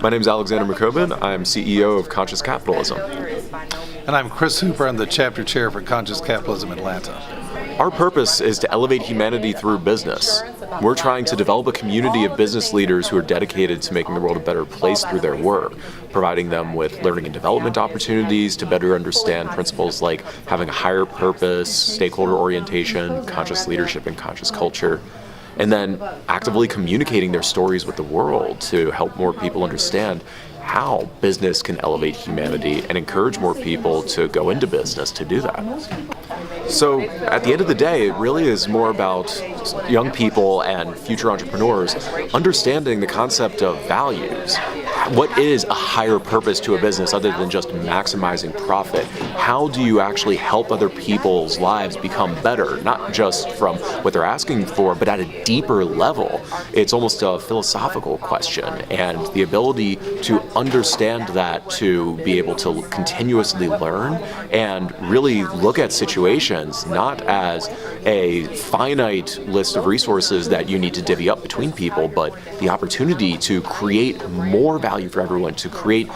My name is Alexander McCobin. I'm CEO of Conscious Capitalism. And I'm Chris Hooper. I'm the chapter chair for Conscious Capitalism Atlanta. Our purpose is to elevate humanity through business. We're trying to develop a community of business leaders who are dedicated to making the world a better place through their work, providing them with learning and development opportunities to better understand principles like having a higher purpose, stakeholder orientation, conscious leadership, and conscious culture, and then actively communicating their stories with the world to help more people understand how business can elevate humanity and encourage more people to go into business to do that. So at the end of the day, it really is more about young people and future entrepreneurs understanding the concept of values. What is a higher purpose to a business other than just maximizing profit? How do you actually help other people's lives become better, not just from what they're asking for, but at a deeper level? It's almost a philosophical question, and the ability to understand that, to be able to continuously learn and really look at situations not as a finite list of resources that you need to divvy up between people, but the opportunity to create more value for everyone, to create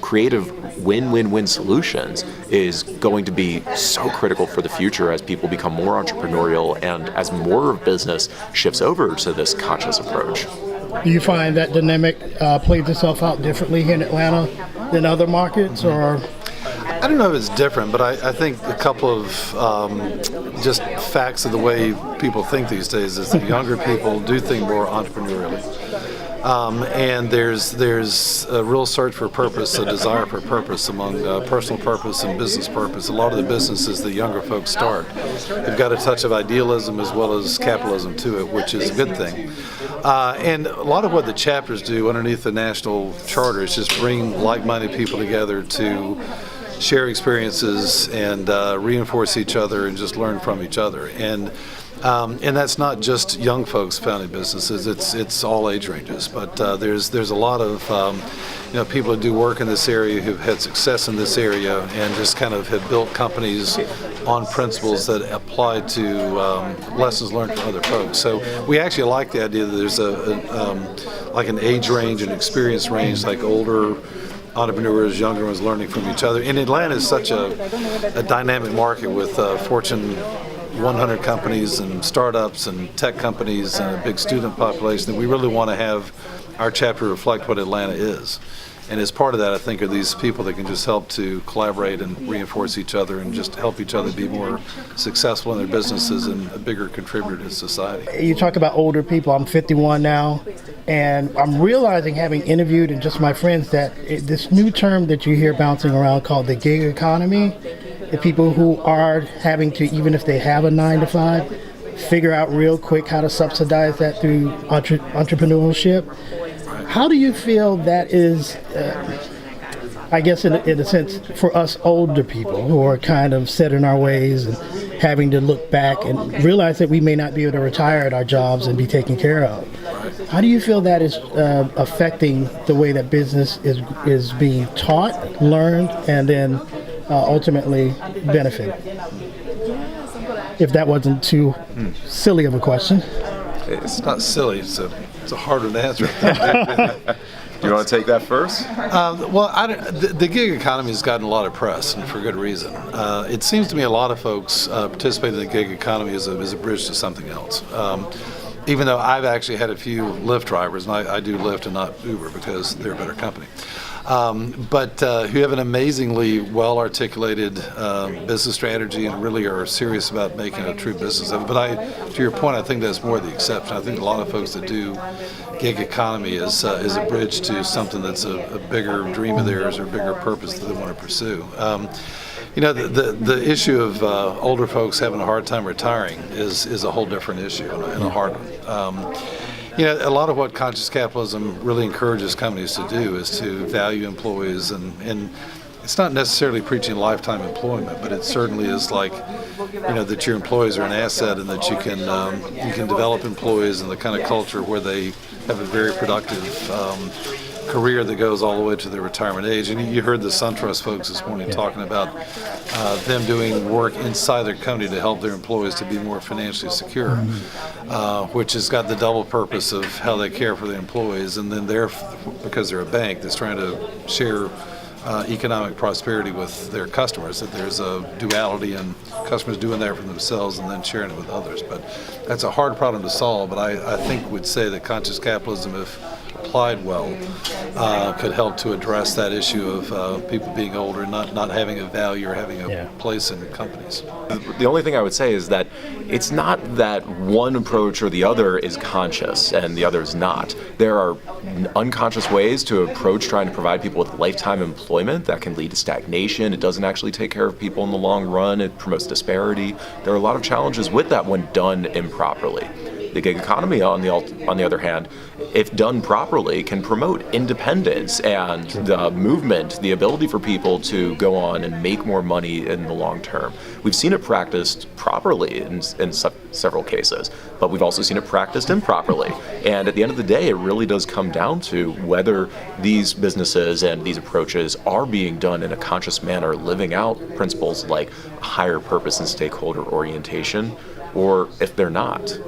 creative win-win-win solutions is going to be so critical for the future as people become more entrepreneurial and as more of business shifts over to this conscious approach. Do you find that dynamic plays itself out differently here in Atlanta than other markets, or? I don't know if it's different, but I think a couple of just facts of the way people think these days is that younger people do think more entrepreneurially. And there's a real search for purpose, a desire for purpose among personal purpose and business purpose. A lot of the businesses that younger folks start have got a touch of idealism as well as capitalism to it, which is a good thing. And a lot of what the chapters do underneath the national charter is just bring like-minded people together to share experiences and reinforce each other and just learn from each other. And that's not just young folks founding businesses; it's all age ranges. But there's a lot of people who do work in this area who've had success in this area and just kind of have built companies on principles that apply to lessons learned from other folks. So we actually like the idea that there's like an age range and experience range, like older entrepreneurs, younger ones learning from each other. And Atlanta is such a dynamic market with Fortune 100 companies and startups and tech companies and a big student population that we really want to have our chapter reflect what Atlanta is. And as part of that, I think, are these people that can just help to collaborate and reinforce each other and just help each other be more successful in their businesses and a bigger contributor to society. You talk about older people. I'm 51 now, and I'm realizing, having interviewed and just my friends, that this new term that you hear bouncing around called the gig economy, the people who are having to, even if they have a 9-to-5, figure out real quick how to subsidize that through entrepreneurship. How do you feel that is, I guess in a sense, for us older people who are kind of set in our ways and having to look back and realize that we may not be able to retire at our jobs and be taken care of? How do you feel that is affecting the way that business is being taught, learned, and then ultimately benefit? If that wasn't too silly of a question. It's not silly. It's a hard one to answer. Do you want to take that first? The gig economy has gotten a lot of press, and for good reason. It seems to me a lot of folks participate in the gig economy as a bridge to something else. Even though I've actually had a few Lyft drivers, and I do Lyft and not Uber because they're a better company, but who have an amazingly well-articulated business strategy and really are serious about making a true business of it. But to your point, I think that's more the exception. I think a lot of folks that do gig economy is a bridge to something that's a bigger dream of theirs or a bigger purpose that they want to pursue. The issue of older folks having a hard time retiring is a whole different issue and a hard one. A lot of what conscious capitalism really encourages companies to do is to value employees, and it's not necessarily preaching lifetime employment, but it certainly is like, that your employees are an asset and that you can develop employees in the kind of culture where they have a very productive career that goes all the way to their retirement age. And you heard the SunTrust folks this morning talking about them doing work inside their company to help their employees to be more financially secure, which has got the double purpose of how they care for the employees, and then because they're a bank that's trying to share economic prosperity with their customers, that there's a duality in customers doing that for themselves and then sharing it with others. But that's a hard problem to solve, but I think would say that conscious capitalism, if applied well, could help to address that issue of people being older and not having a value or having a place in companies. The only thing I would say is that it's not that one approach or the other is conscious and the other is not. There are unconscious ways to approach trying to provide people with lifetime employment that can lead to stagnation. It doesn't actually take care of people in the long run. It promotes disparity. There are a lot of challenges with that when done improperly. The gig economy, on the other hand, if done properly, can promote independence and the movement, the ability for people to go on and make more money in the long term. We've seen it practiced properly in several cases, but we've also seen it practiced improperly. And at the end of the day, it really does come down to whether these businesses and these approaches are being done in a conscious manner, living out principles like higher purpose and stakeholder orientation, or if they're not.